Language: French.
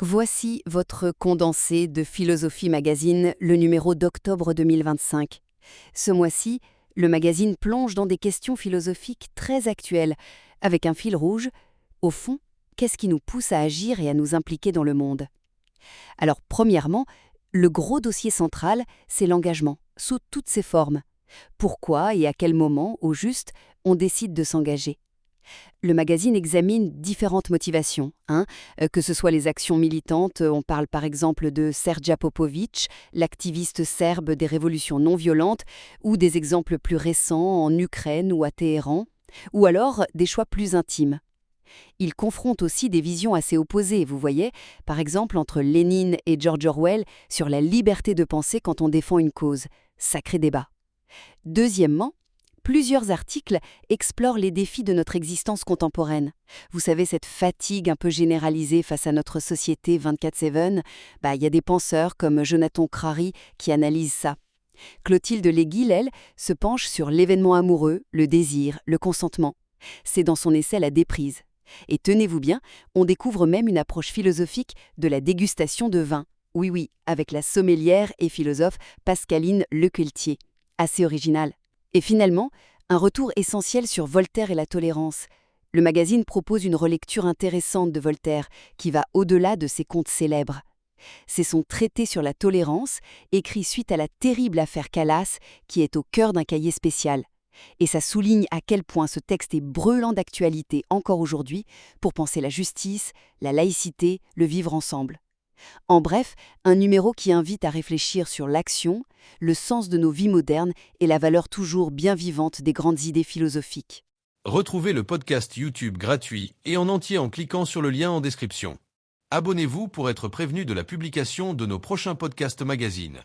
Voici votre condensé de Philosophie Magazine, le numéro d'octobre 2025. Ce mois-ci, le magazine plonge dans des questions philosophiques très actuelles, avec un fil rouge. Au fond, qu'est-ce qui nous pousse à agir et à nous impliquer dans le monde? Alors, premièrement, le gros dossier central, c'est l'engagement, sous toutes ses formes. Pourquoi et à quel moment, au juste, on décide de s'engager? Le magazine examine différentes motivations, que ce soit les actions militantes, on parle par exemple de Srđa Popović, l'activiste serbe des révolutions non violentes, ou des exemples plus récents en Ukraine ou à Téhéran, ou alors des choix plus intimes. Il confronte aussi des visions assez opposées, vous voyez, par exemple entre Lénine et George Orwell sur la liberté de penser quand on défend une cause. Sacré débat. Deuxièmement, plusieurs articles explorent les défis de notre existence contemporaine. Vous savez, cette fatigue un peu généralisée face à notre société 24/7, il y a des penseurs comme Jonathan Crary qui analysent ça. Clotilde Léguil, elle, se penche sur l'événement amoureux, le désir, le consentement. C'est dans son essai La déprise. Et tenez-vous bien, on découvre même une approche philosophique de la dégustation de vin. Oui, avec la sommelière et philosophe Pascaline Lecouetier. Assez original. Et finalement, un retour essentiel sur Voltaire et la tolérance. Le magazine propose une relecture intéressante de Voltaire, qui va au-delà de ses contes célèbres. C'est son traité sur la tolérance, écrit suite à la terrible affaire Calas, qui est au cœur d'un cahier spécial. Et ça souligne à quel point ce texte est brûlant d'actualité encore aujourd'hui pour penser la justice, la laïcité, le vivre ensemble. En bref, un numéro qui invite à réfléchir sur l'action, le sens de nos vies modernes et la valeur toujours bien vivante des grandes idées philosophiques. Retrouvez le podcast YouTube gratuit et en entier en cliquant sur le lien en description. Abonnez-vous pour être prévenu de la publication de nos prochains podcasts magazines.